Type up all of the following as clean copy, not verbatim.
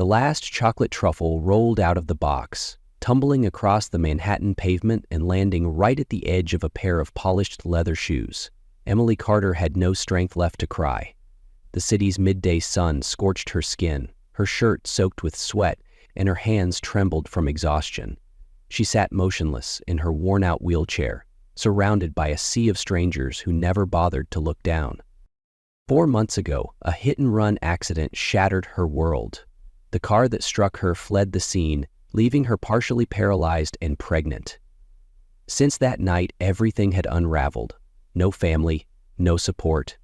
The last chocolate truffle rolled out of the box, tumbling across the Manhattan pavement and landing right at the edge of a pair of polished leather shoes. Emily Carter had no strength left to cry. The city's midday sun scorched her skin, her shirt soaked with sweat, and her hands trembled from exhaustion. She sat motionless in her worn-out wheelchair, surrounded by a sea of strangers who never bothered to look down. 4 months ago, a hit-and-run accident shattered her world. The car that struck her fled the scene, leaving her partially paralyzed and pregnant. Since that night, everything had unraveled. No family, no support.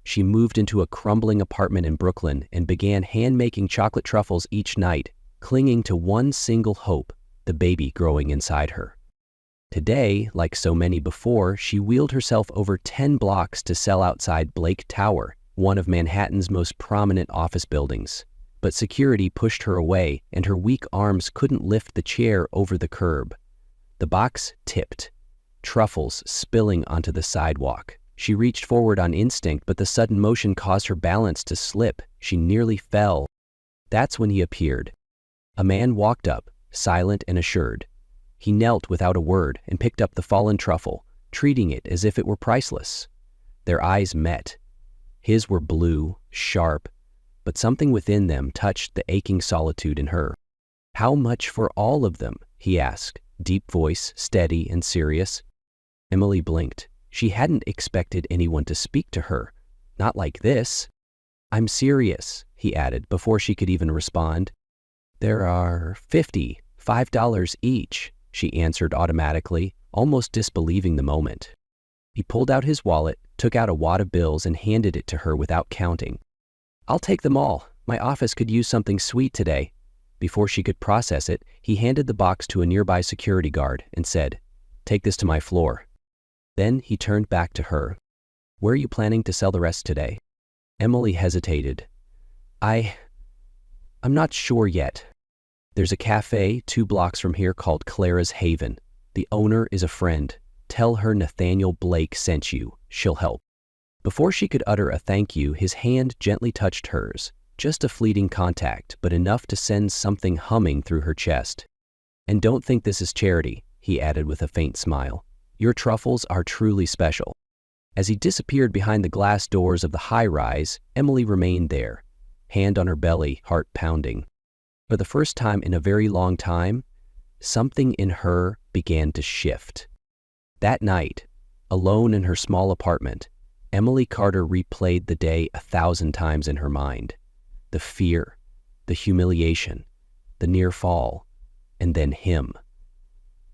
She moved into a crumbling apartment in Brooklyn and began hand-making chocolate truffles each night, clinging to one single hope, the baby growing inside her. Today, like so many before, she wheeled herself over 10 blocks to sell outside Blake Tower, one of Manhattan's most prominent office buildings. But security pushed her away, and her weak arms couldn't lift the chair over the curb. The box tipped, truffles spilling onto the sidewalk. She reached forward on instinct, but the sudden motion caused her balance to slip. She nearly fell. That's when he appeared. A man walked up, silent and assured. He knelt without a word and picked up the fallen truffle, treating it as if it were priceless. Their eyes met. His were blue, sharp, but something within them touched the aching solitude in her. "How much for all of them?" he asked, deep voice, steady and serious. Emily blinked. She hadn't expected anyone to speak to her. Not like this. "I'm serious," he added before she could even respond. "There are $55 each," she answered automatically, almost disbelieving the moment. He pulled out his wallet, took out a wad of bills and handed it to her without counting. "I'll take them all. My office could use something sweet today." Before she could process it, he handed the box to a nearby security guard and said, "Take this to my floor." Then he turned back to her. "Where are you planning to sell the rest today?" Emily hesitated. I'm not sure yet. There's a cafe 2 blocks from here called Clara's Haven. The owner is a friend. Tell her Nathaniel Blake sent you. She'll help." Before she could utter a thank you, his hand gently touched hers. Just a fleeting contact, but enough to send something humming through her chest. "And don't think this is charity," he added with a faint smile. "Your truffles are truly special." As he disappeared behind the glass doors of the high-rise, Emily remained there, hand on her belly, heart pounding. For the first time in a very long time, something in her began to shift. That night, alone in her small apartment, Emily Carter replayed the day 1,000 times in her mind. The fear, the humiliation, the near fall, and then him.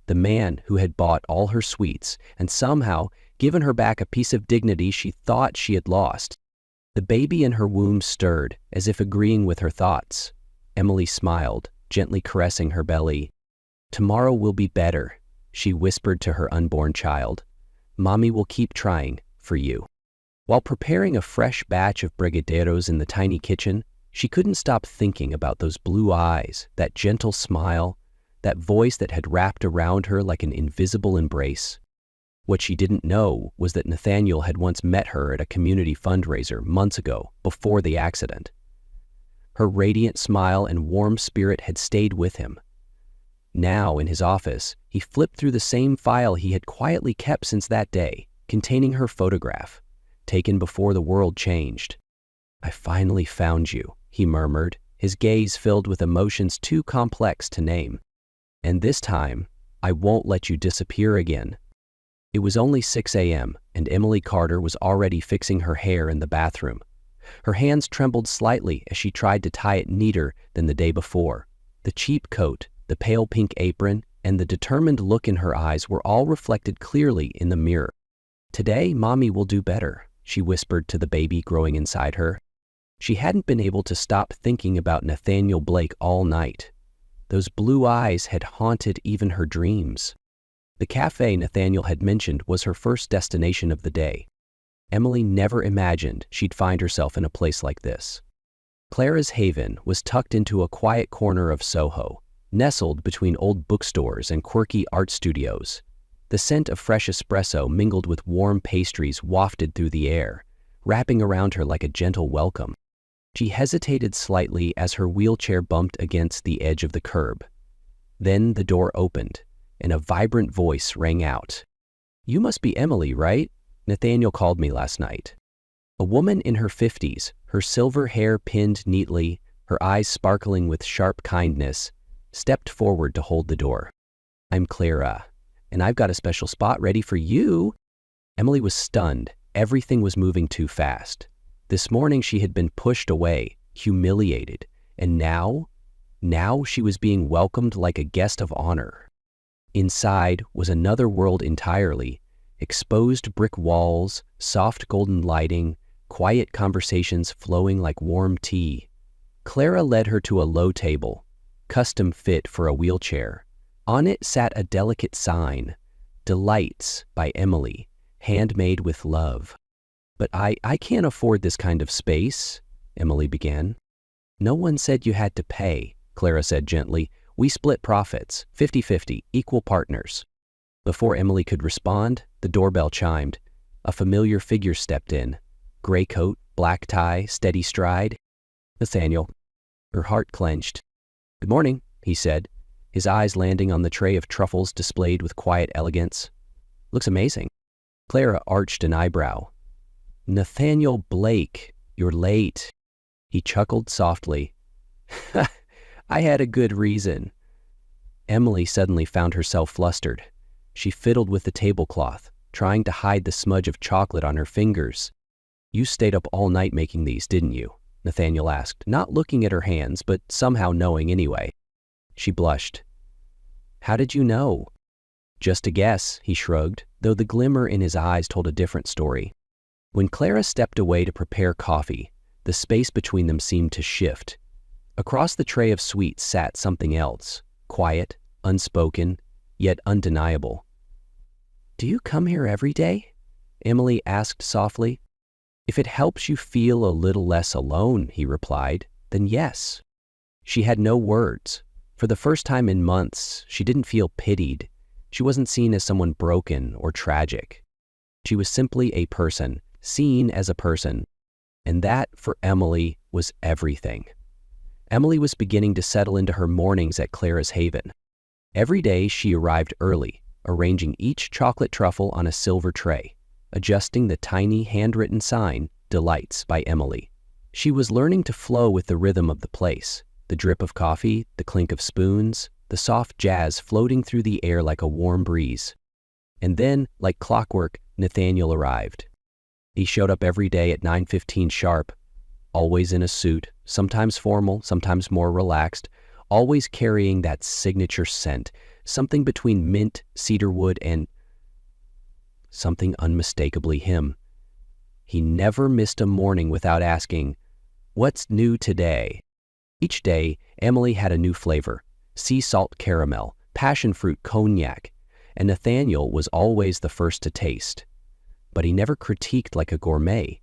The man who had bought all her sweets and somehow given her back a piece of dignity she thought she had lost. The baby in her womb stirred, as if agreeing with her thoughts. Emily smiled, gently caressing her belly. "Tomorrow will be better," she whispered to her unborn child. "Mommy will keep trying for you." While preparing a fresh batch of brigadeiros in the tiny kitchen, she couldn't stop thinking about those blue eyes, that gentle smile, that voice that had wrapped around her like an invisible embrace. What she didn't know was that Nathaniel had once met her at a community fundraiser months ago, before the accident. Her radiant smile and warm spirit had stayed with him. Now, in his office, he flipped through the same file he had quietly kept since that day, containing her photograph, taken before the world changed. "I finally found you," he murmured, his gaze filled with emotions too complex to name. "And this time, I won't let you disappear again." It was only 6 a.m., and Emily Carter was already fixing her hair in the bathroom. Her hands trembled slightly as she tried to tie it neater than the day before. The cheap coat, the pale pink apron, and the determined look in her eyes were all reflected clearly in the mirror. "Today, Mommy will do better," she whispered to the baby growing inside her. She hadn't been able to stop thinking about Nathaniel Blake all night. Those blue eyes had haunted even her dreams. The cafe Nathaniel had mentioned was her first destination of the day. Emily never imagined she'd find herself in a place like this. Clara's Haven was tucked into a quiet corner of Soho, nestled between old bookstores and quirky art studios. The scent of fresh espresso mingled with warm pastries wafted through the air, wrapping around her like a gentle welcome. She hesitated slightly as her wheelchair bumped against the edge of the curb. Then the door opened, and a vibrant voice rang out. "You must be Emily, right? Nathaniel called me last night." A woman in her 50s, her silver hair pinned neatly, her eyes sparkling with sharp kindness, stepped forward to hold the door. "I'm Clara, and I've got a special spot ready for you." Emily was stunned. Everything was moving too fast. This morning she had been pushed away, humiliated, and now she was being welcomed like a guest of honor. Inside was another world entirely: exposed brick walls, soft golden lighting, quiet conversations flowing like warm tea. Clara led her to a low table, custom fit for a wheelchair. On it sat a delicate sign, "Delights by Emily, handmade with love." "But I can't afford this kind of space," Emily began. "No one said you had to pay," Clara said gently. "We split profits, 50-50, equal partners." Before Emily could respond, the doorbell chimed. A familiar figure stepped in. Gray coat, black tie, steady stride. Nathaniel. Her heart clenched. "Good morning," he said, his eyes landing on the tray of truffles displayed with quiet elegance. "Looks amazing." Clara arched an eyebrow. "Nathaniel Blake, you're late." He chuckled softly. "I had a good reason." Emily suddenly found herself flustered. She fiddled with the tablecloth, trying to hide the smudge of chocolate on her fingers. "You stayed up all night making these, didn't you?" Nathaniel asked, not looking at her hands, but somehow knowing anyway. She blushed. "How did you know?" "Just a guess," he shrugged, though the glimmer in his eyes told a different story. When Clara stepped away to prepare coffee, the space between them seemed to shift. Across the tray of sweets sat something else, quiet, unspoken, yet undeniable. "Do you come here every day?" Emily asked softly. "If it helps you feel a little less alone," he replied, "then yes." She had no words. For the first time in months, she didn't feel pitied. She wasn't seen as someone broken or tragic. She was simply a person, seen as a person. And that, for Emily, was everything. Emily was beginning to settle into her mornings at Clara's haven. Every day she arrived early, arranging each chocolate truffle on a silver tray, adjusting the tiny handwritten sign, "Delights by Emily." She was learning to flow with the rhythm of the place, the drip of coffee, the clink of spoons, the soft jazz floating through the air like a warm breeze. And then, like clockwork, Nathaniel arrived. He showed up every day at 9:15 sharp, always in a suit, sometimes formal, sometimes more relaxed, always carrying that signature scent, something between mint, cedarwood, and something unmistakably him. He never missed a morning without asking, "What's new today?" Each day, Emily had a new flavor: sea salt caramel, passion fruit cognac, and Nathaniel was always the first to taste. But he never critiqued like a gourmet.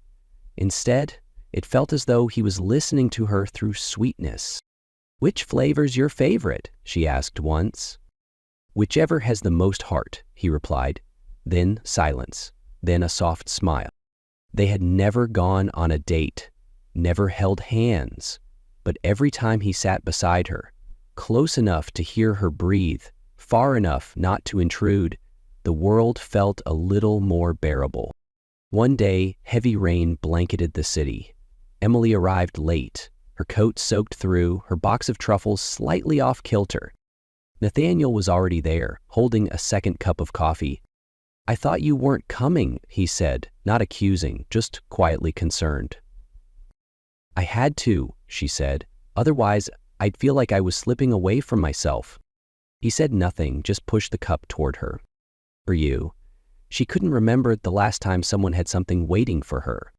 Instead, it felt as though he was listening to her through sweetness. "Which flavor's your favorite?" she asked once. "Whichever has the most heart," he replied. Then silence, then a soft smile. They had never gone on a date, never held hands, but every time he sat beside her, close enough to hear her breathe, far enough not to intrude, the world felt a little more bearable. One day, heavy rain blanketed the city. Emily arrived late, her coat soaked through, her box of truffles slightly off kilter. Nathaniel was already there, holding a second cup of coffee. "I thought you weren't coming," he said, not accusing, just quietly concerned. "I had to," she said. "Otherwise, I'd feel like I was slipping away from myself." He said nothing, just pushed the cup toward her. "For you." She couldn't remember the last time someone had something waiting for her.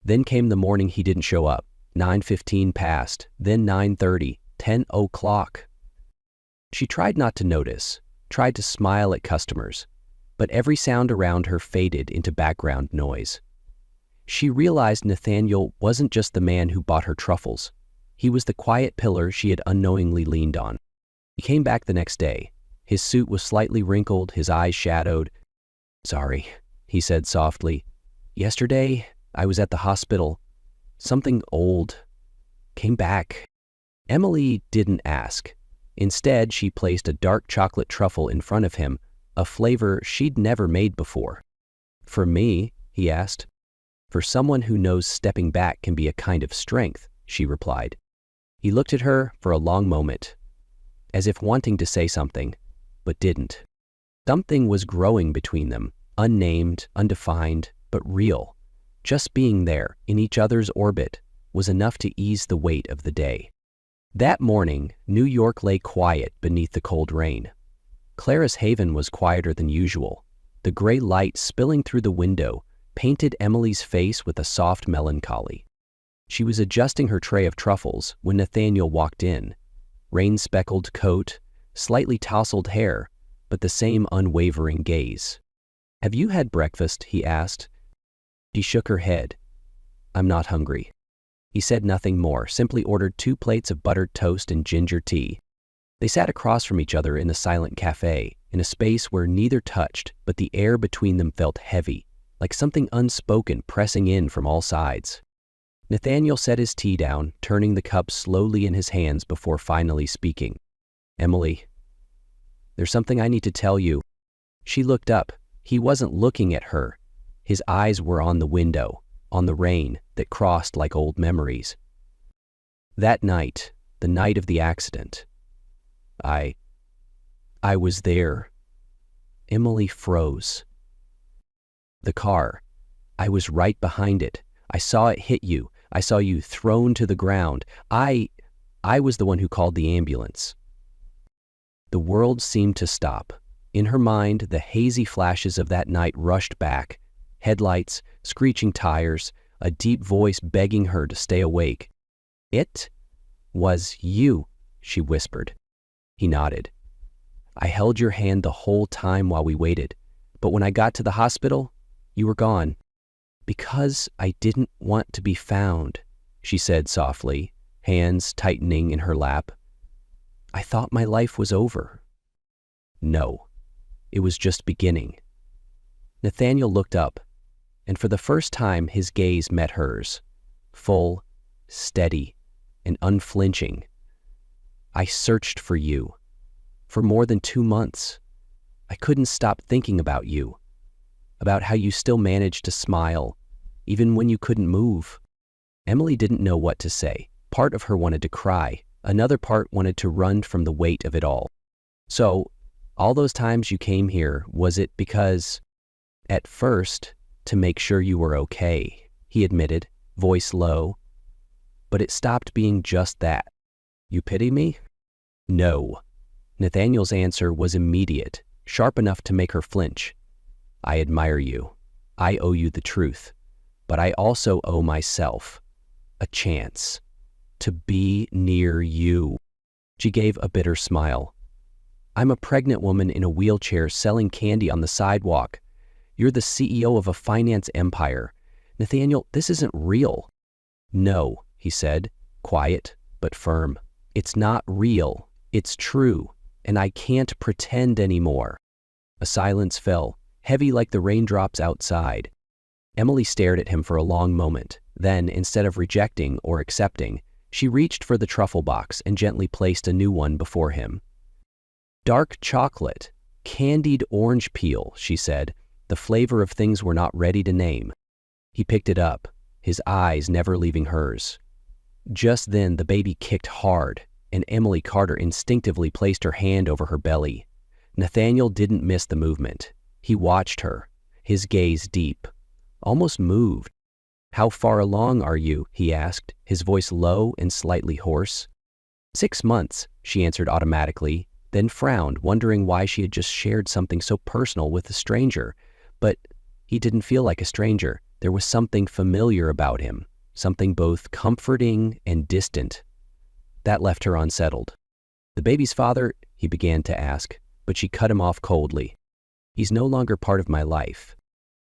Then came the morning he didn't show up. 9:15 passed, then 9:30, 10 o'clock. She tried not to notice, tried to smile at customers, but every sound around her faded into background noise. She realized Nathaniel wasn't just the man who bought her truffles. He was the quiet pillar she had unknowingly leaned on. He came back the next day. His suit was slightly wrinkled, his eyes shadowed. "Sorry," he said softly. "Yesterday, I was at the hospital. Something old. Came back. Emily didn't ask. Instead, she placed a dark chocolate truffle in front of him, a flavor she'd never made before. "For me?" he asked. "For someone who knows stepping back can be a kind of strength," she replied. He looked at her for a long moment, as if wanting to say something, but didn't. Something was growing between them, unnamed, undefined, but real. Just being there, in each other's orbit, was enough to ease the weight of the day. That morning, New York lay quiet beneath the cold rain. Clara's Haven was quieter than usual. The gray light spilling through the window painted Emily's face with a soft melancholy. She was adjusting her tray of truffles when Nathaniel walked in. Rain-speckled coat, slightly tousled hair, but the same unwavering gaze. "Have you had breakfast?" he asked. She shook her head. "I'm not hungry." He said nothing more, simply ordered 2 plates of buttered toast and ginger tea. They sat across from each other in the silent cafe, in a space where neither touched, but the air between them felt heavy, like something unspoken pressing in from all sides. Nathaniel set his tea down, turning the cup slowly in his hands before finally speaking. "Emily, there's something I need to tell you." She looked up. He wasn't looking at her. His eyes were on the window, on the rain that crossed like old memories. "That night, the night of the accident, I was there." Emily froze. "The car. I was right behind it. I saw it hit you. I saw you thrown to the ground. I was the one who called the ambulance." The world seemed to stop. In her mind, the hazy flashes of that night rushed back. Headlights, screeching tires, a deep voice begging her to stay awake. "It was you," she whispered. He nodded. "I held your hand the whole time while we waited, but when I got to the hospital, you were gone." "Because I didn't want to be found," she said softly, hands tightening in her lap. "I thought my life was over." No, it was just beginning. Nathaniel looked up, and for the first time his gaze met hers, full, steady, and unflinching. "I searched for you. For more than 2 months. I couldn't stop thinking about you, about how you still managed to smile, even when you couldn't move." Emily didn't know what to say. Part of her wanted to cry. Another part wanted to run from the weight of it all. "So, all those times you came here, was it because—" "At first, to make sure you were okay," he admitted, voice low. "But it stopped being just that." "You pity me?" "No." Nathaniel's answer was immediate, sharp enough to make her flinch. "I admire you. I owe you the truth. But I also owe myself a chance to be near you." She gave a bitter smile. "I'm a pregnant woman in a wheelchair selling candy on the sidewalk. You're the CEO of a finance empire. Nathaniel, this isn't real." "No," he said, quiet but firm. "It's not real. It's true. And I can't pretend anymore." A silence fell, heavy like the raindrops outside. Emily stared at him for a long moment. Then, instead of rejecting or accepting, she reached for the truffle box and gently placed a new one before him. "Dark chocolate, candied orange peel," she said, the flavor of things we're not ready to name. He picked it up, his eyes never leaving hers. Just then the baby kicked hard, and Emily Carter instinctively placed her hand over her belly. Nathaniel didn't miss the movement. He watched her, his gaze deep, almost moved. "How far along are you?" he asked, his voice low and slightly hoarse. 6 months, she answered automatically, then frowned, wondering why she had just shared something so personal with a stranger. But he didn't feel like a stranger. There was something familiar about him, something both comforting and distant. That left her unsettled. "The baby's father?" he began to ask, but she cut him off coldly. "He's no longer part of my life."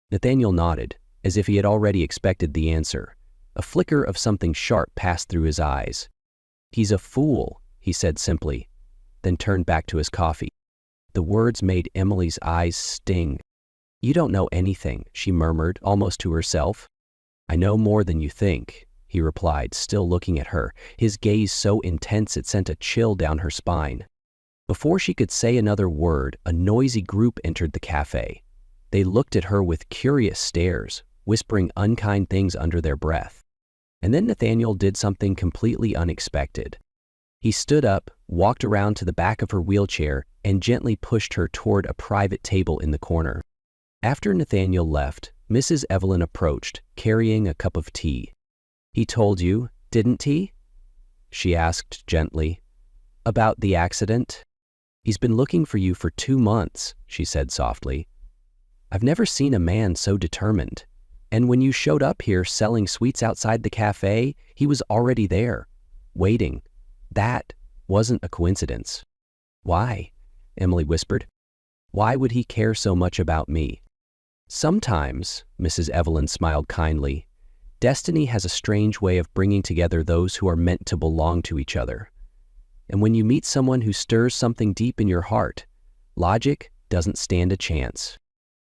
Nathaniel nodded, as if he had already expected the answer. A flicker of something sharp passed through his eyes. "He's a fool," he said simply, then turned back to his coffee. The words made Emily's eyes sting. "You don't know anything," she murmured, almost to herself. "I know more than you think," he replied, still looking at her, his gaze so intense it sent a chill down her spine. Before she could say another word, a noisy group entered the cafe. They looked at her with curious stares, whispering unkind things under their breath. And then Nathaniel did something completely unexpected. He stood up, walked around to the back of her wheelchair, and gently pushed her toward a private table in the corner. After Nathaniel left, Mrs. Evelyn approached, carrying a cup of tea. "He told you, didn't he?" she asked gently. "About the accident?" "He's been looking for you for 2 months," she said softly. "I've never seen a man so determined. And when you showed up here selling sweets outside the cafe, he was already there, waiting. That wasn't a coincidence." "Why?" Emily whispered. "Why would he care so much about me?" "Sometimes," Mrs. Evelyn smiled kindly, "destiny has a strange way of bringing together those who are meant to belong to each other. And when you meet someone who stirs something deep in your heart, logic doesn't stand a chance."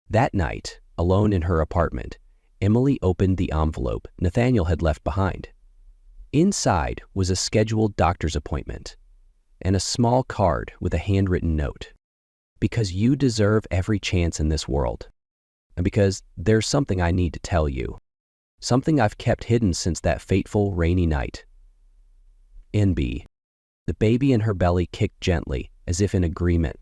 That night, alone in her apartment, Emily opened the envelope Nathaniel had left behind. Inside was a scheduled doctor's appointment and a small card with a handwritten note. "Because you deserve every chance in this world. And because there's something I need to tell you. Something I've kept hidden since that fateful rainy night. NB." The baby in her belly kicked gently, as if in agreement.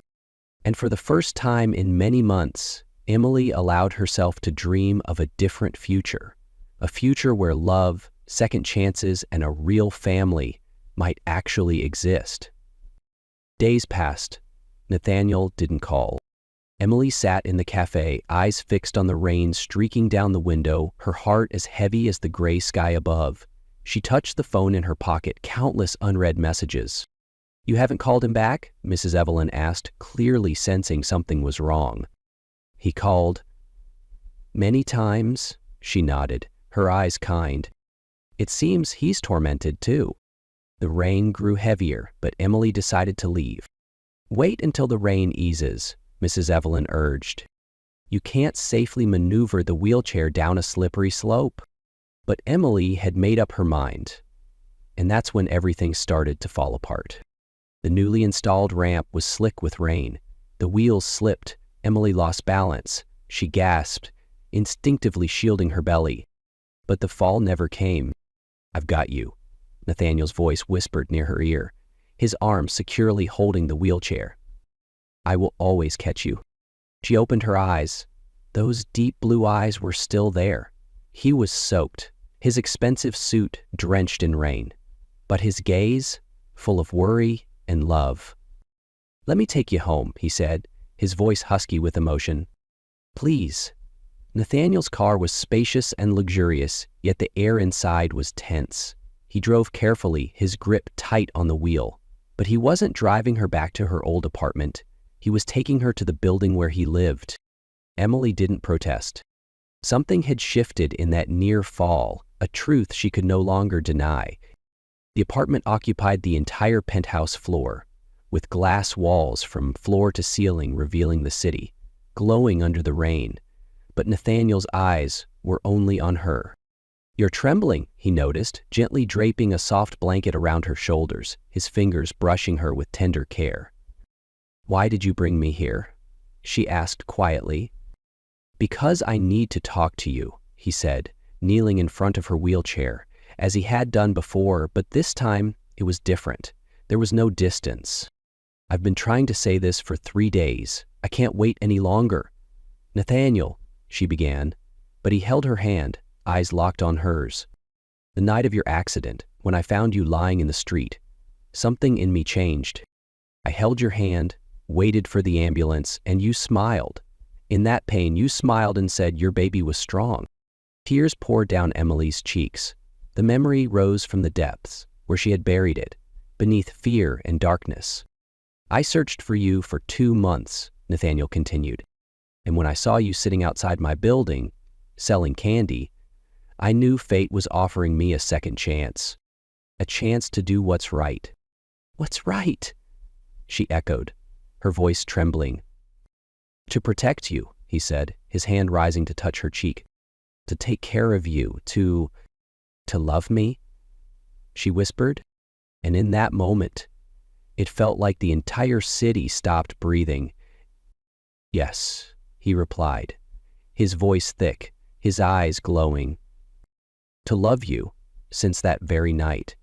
And for the first time in many months, Emily allowed herself to dream of a different future. A future where love, second chances, and a real family might actually exist. Days passed. Nathaniel didn't call. Emily sat in the cafe, eyes fixed on the rain streaking down the window, her heart as heavy as the gray sky above. She touched the phone in her pocket, countless unread messages. "You haven't called him back?" Mrs. Evelyn asked, clearly sensing something was wrong. "He called." "Many times?" She nodded, her eyes kind. "It seems he's tormented too." The rain grew heavier, but Emily decided to leave. "Wait until the rain eases," Mrs. Evelyn urged. "You can't safely maneuver the wheelchair down a slippery slope." But Emily had made up her mind, and that's when everything started to fall apart. The newly installed ramp was slick with rain. The wheels slipped. Emily lost balance. She gasped, instinctively shielding her belly. But the fall never came. "I've got you," Nathaniel's voice whispered near her ear, his arm securely holding the wheelchair. "I will always catch you." She opened her eyes. Those deep blue eyes were still there. He was soaked, his expensive suit drenched in rain, but his gaze full of worry and love. "Let me take you home," he said, his voice husky with emotion. "Please." Nathaniel's car was spacious and luxurious, yet the air inside was tense. He drove carefully, his grip tight on the wheel. But he wasn't driving her back to her old apartment. He was taking her to the building where he lived. Emily didn't protest. Something had shifted in that near fall, a truth she could no longer deny. The apartment occupied the entire penthouse floor, with glass walls from floor to ceiling revealing the city, glowing under the rain. But Nathaniel's eyes were only on her. "You're trembling," he noticed, gently draping a soft blanket around her shoulders, his fingers brushing her with tender care. "Why did you bring me here?" she asked quietly. "Because I need to talk to you," he said, kneeling in front of her wheelchair, as he had done before, but this time it was different. There was no distance. "I've been trying to say this for 3 days. I can't wait any longer." "Nathaniel," she began, but he held her hand, eyes locked on hers. "The night of your accident, when I found you lying in the street, something in me changed. I held your hand, waited for the ambulance, and you smiled. In that pain, you smiled and said your baby was strong." Tears poured down Emily's cheeks. The memory rose from the depths, where she had buried it, beneath fear and darkness. "I searched for you for 2 months," Nathaniel continued. "And when I saw you sitting outside my building, selling candy, I knew fate was offering me a second chance. A chance to do what's right." "What's right?" she echoed, her voice trembling. "To protect you," he said, his hand rising to touch her cheek. "To take care of you, to To love me?" she whispered. And in that moment, it felt like the entire city stopped breathing. "Yes," he replied, his voice thick, his eyes glowing. "To love you, since that very night."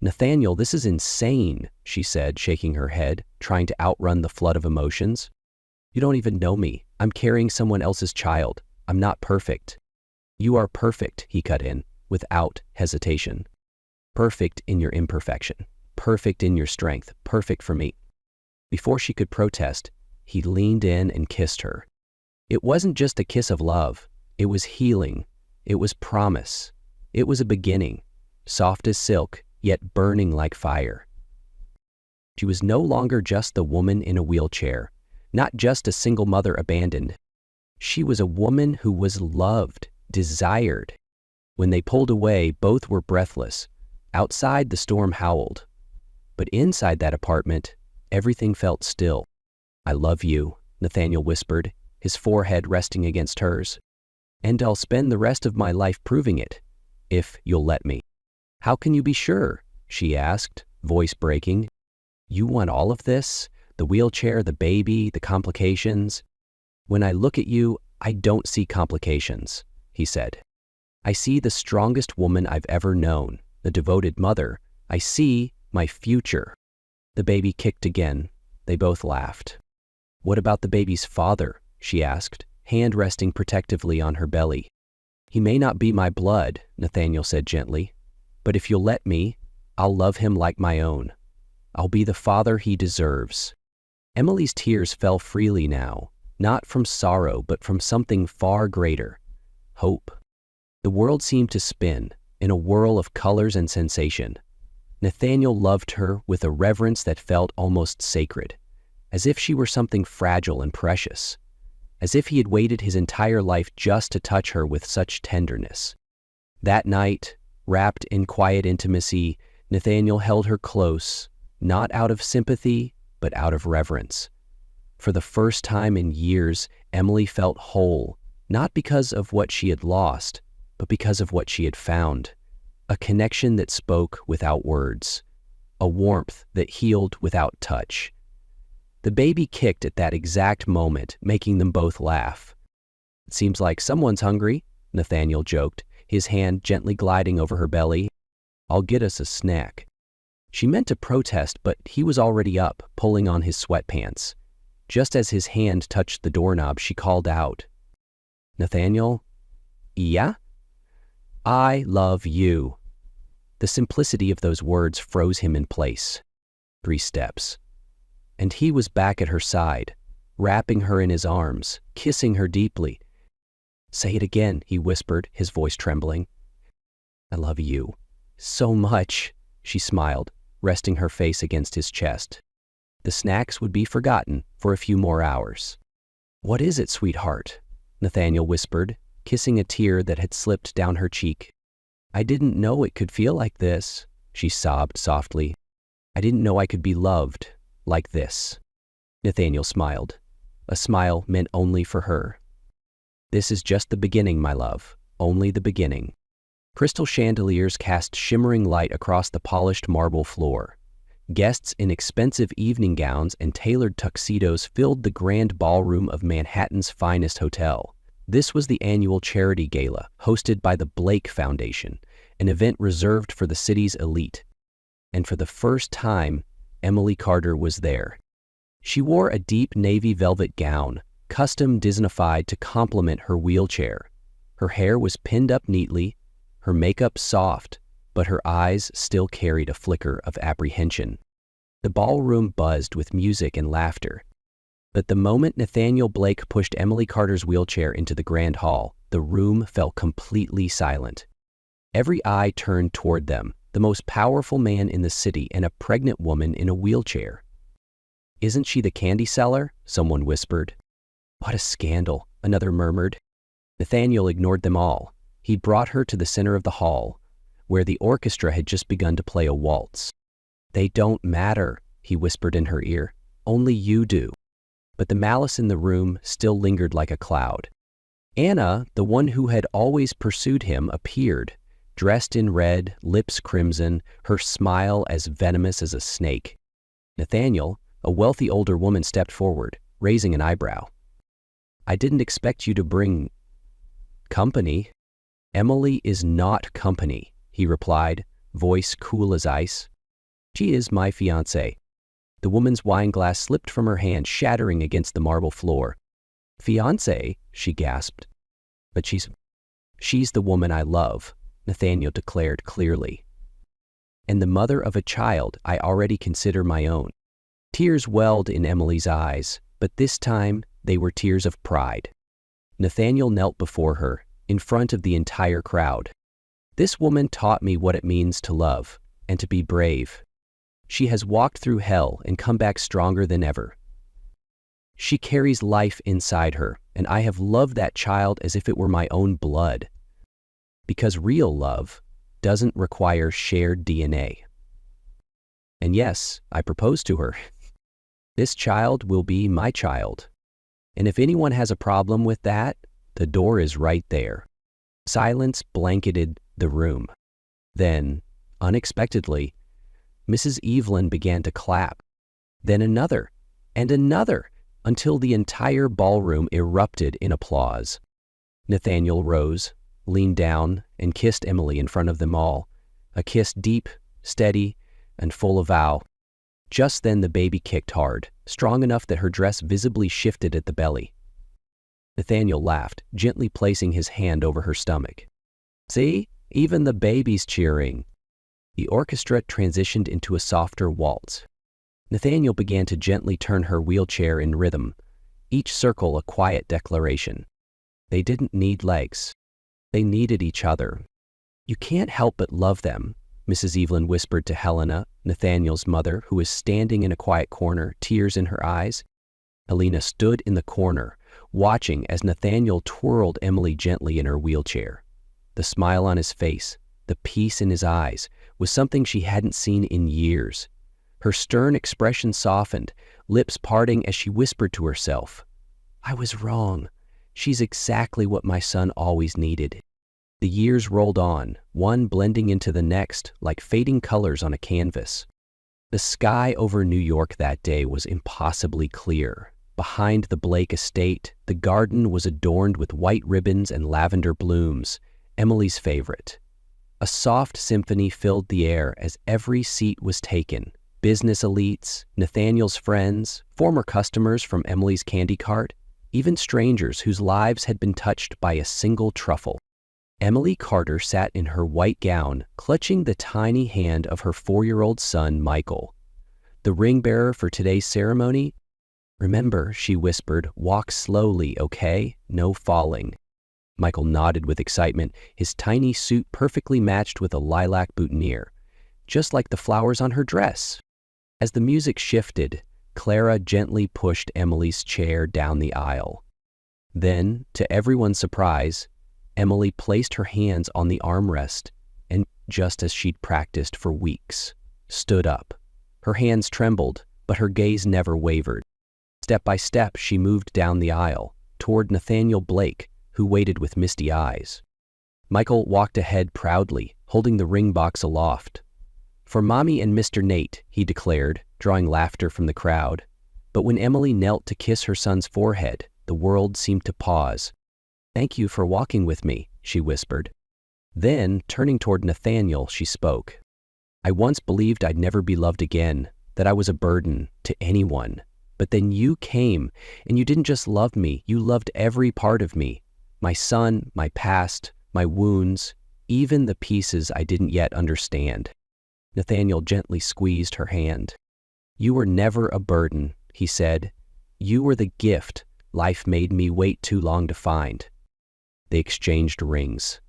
"Nathaniel, this is insane," she said, shaking her head, trying to outrun the flood of emotions. "You don't even know me. I'm carrying someone else's child. I'm not perfect." "You are perfect," he cut in, without hesitation. "Perfect in your imperfection. Perfect in your strength. Perfect for me." Before she could protest, he leaned in and kissed her. It wasn't just a kiss of love. It was healing. It was promise. It was a beginning, soft as silk, yet burning like fire. She was no longer just the woman in a wheelchair, not just a single mother abandoned. She was a woman who was loved, desired. When they pulled away, both were breathless. Outside, the storm howled. But inside that apartment, everything felt still. "I love you," Nathaniel whispered, his forehead resting against hers. "And I'll spend the rest of my life proving it, if you'll let me." "How can you be sure?" she asked, voice breaking. "You want all of this? The wheelchair, the baby, the complications?" "When I look at you, I don't see complications," he said. "I see the strongest woman I've ever known, the devoted mother. I see my future." The baby kicked again. They both laughed. "What about the baby's father?" she asked, hand resting protectively on her belly. "He may not be my blood," Nathaniel said gently, "but if you'll let me, I'll love him like my own. I'll be the father he deserves." Emily's tears fell freely now, not from sorrow, but from something far greater: hope. The world seemed to spin, in a whirl of colors and sensation. Nathaniel loved her with a reverence that felt almost sacred, as if she were something fragile and precious, as if he had waited his entire life just to touch her with such tenderness. That night, wrapped in quiet intimacy, Nathaniel held her close, not out of sympathy, but out of reverence. For the first time in years, Emily felt whole, not because of what she had lost, but because of what she had found. A connection that spoke without words, a warmth that healed without touch. The baby kicked at that exact moment, making them both laugh. "It seems like someone's hungry," Nathaniel joked, his hand gently gliding over her belly. "I'll get us a snack." She meant to protest, but he was already up, pulling on his sweatpants. Just as his hand touched the doorknob, she called out, "Nathaniel?" "Yeah?" "I love you." The simplicity of those words froze him in place. 3 steps. And he was back at her side, wrapping her in his arms, kissing her deeply. "Say it again," he whispered, his voice trembling. "I love you so much," she smiled, resting her face against his chest. The snacks would be forgotten for a few more hours. "What is it, sweetheart?" Nathaniel whispered, kissing a tear that had slipped down her cheek. "I didn't know it could feel like this," she sobbed softly. "I didn't know I could be loved like this." Nathaniel smiled, a smile meant only for her. "This is just the beginning, my love, only the beginning." Crystal chandeliers cast shimmering light across the polished marble floor. Guests in expensive evening gowns and tailored tuxedos filled the grand ballroom of Manhattan's finest hotel. This was the annual charity gala, hosted by the Blake Foundation, an event reserved for the city's elite. And for the first time, Emily Carter was there. She wore a deep navy velvet gown, custom Disneyfied to complement her wheelchair. Her hair was pinned up neatly, her makeup soft, but her eyes still carried a flicker of apprehension. The ballroom buzzed with music and laughter. But the moment Nathaniel Blake pushed Emily Carter's wheelchair into the grand hall, the room fell completely silent. Every eye turned toward them, the most powerful man in the city and a pregnant woman in a wheelchair. "Isn't she the candy seller?" someone whispered. "What a scandal," another murmured. Nathaniel ignored them all. He brought her to the center of the hall, where the orchestra had just begun to play a waltz. "They don't matter," he whispered in her ear. "Only you do." But the malice in the room still lingered like a cloud. Anna, the one who had always pursued him, appeared, dressed in red, lips crimson, her smile as venomous as a snake. Nathaniel, a wealthy older woman, stepped forward, raising an eyebrow. "I didn't expect you to bring company." "Emily is not company," he replied, voice cool as ice. "She is my fiancée." The woman's wine glass slipped from her hand, shattering against the marble floor. "Fiancée?" she gasped. "But she's the woman I love," Nathaniel declared clearly. "And the mother of a child I already consider my own." Tears welled in Emily's eyes, but this time they were tears of pride. Nathaniel knelt before her, in front of the entire crowd. "This woman taught me what it means to love, and to be brave. She has walked through hell and come back stronger than ever. She carries life inside her, and I have loved that child as if it were my own blood. Because real love doesn't require shared DNA. And yes, I proposed to her. This child will be my child. And if anyone has a problem with that, the door is right there." Silence blanketed the room. Then, unexpectedly, Mrs. Evelyn began to clap. Then another, and another, until the entire ballroom erupted in applause. Nathaniel rose, leaned down, and kissed Emily in front of them all, a kiss deep, steady, and full of vow. Just then the baby kicked hard, strong enough that her dress visibly shifted at the belly. Nathaniel laughed, gently placing his hand over her stomach. "See? Even the baby's cheering." The orchestra transitioned into a softer waltz. Nathaniel began to gently turn her wheelchair in rhythm, each circle a quiet declaration. They didn't need legs. They needed each other. "You can't help but love them," Mrs. Evelyn whispered to Helena, Nathaniel's mother, who was standing in a quiet corner, tears in her eyes. Helena stood in the corner, watching as Nathaniel twirled Emily gently in her wheelchair. The smile on his face, the peace in his eyes, was something she hadn't seen in years. Her stern expression softened, lips parting as she whispered to herself, "I was wrong. She's exactly what my son always needed." The years rolled on, one blending into the next like fading colors on a canvas. The sky over New York that day was impossibly clear. Behind the Blake estate, the garden was adorned with white ribbons and lavender blooms, Emily's favorite. A soft symphony filled the air as every seat was taken. Business elites, Nathaniel's friends, former customers from Emily's candy cart, even strangers whose lives had been touched by a single truffle. Emily Carter sat in her white gown, clutching the tiny hand of her 4-year-old son, Michael. "The ring bearer for today's ceremony? Remember," she whispered, "walk slowly, okay? No falling." Michael nodded with excitement, his tiny suit perfectly matched with a lilac boutonniere, just like the flowers on her dress. As the music shifted, Clara gently pushed Emily's chair down the aisle. Then, to everyone's surprise, Emily placed her hands on the armrest and, just as she'd practiced for weeks, stood up. Her hands trembled, but her gaze never wavered. Step by step, she moved down the aisle, toward Nathaniel Blake, who waited with misty eyes. Michael walked ahead proudly, holding the ring box aloft. "For Mommy and Mr. Nate," he declared, drawing laughter from the crowd. But when Emily knelt to kiss her son's forehead, the world seemed to pause. "Thank you for walking with me," she whispered. Then, turning toward Nathaniel, she spoke. "I once believed I'd never be loved again, that I was a burden to anyone. But then you came, and you didn't just love me, you loved every part of me. My son, my past, my wounds, even the pieces I didn't yet understand." Nathaniel gently squeezed her hand. "You were never a burden," he said. "You were the gift life made me wait too long to find." They exchanged rings,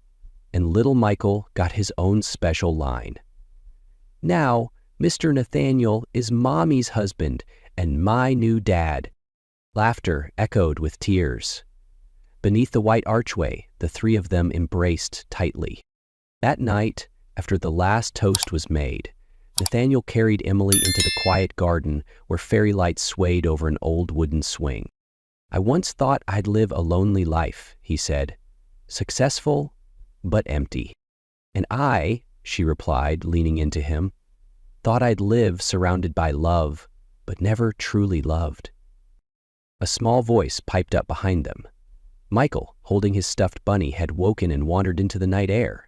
and little Michael got his own special line. "Now, Mr. Nathaniel is Mommy's husband and my new dad." Laughter echoed with tears. Beneath the white archway, the three of them embraced tightly. That night, after the last toast was made, Nathaniel carried Emily into the quiet garden where fairy lights swayed over an old wooden swing. "I once thought I'd live a lonely life," he said. "Successful, but empty." "And I," she replied, leaning into him, "thought I'd live surrounded by love, but never truly loved." A small voice piped up behind them. Michael, holding his stuffed bunny, had woken and wandered into the night air.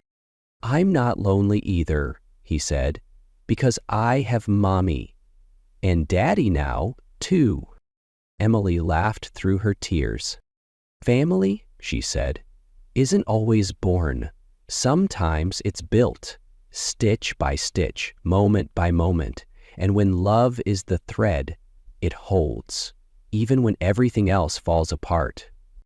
"I'm not lonely either," he said, "because I have Mommy. And Daddy now, too." Emily laughed through her tears. "Family," she said, "isn't always born. Sometimes it's built, stitch by stitch, moment by moment. And when love is the thread, it holds, even when everything else falls apart."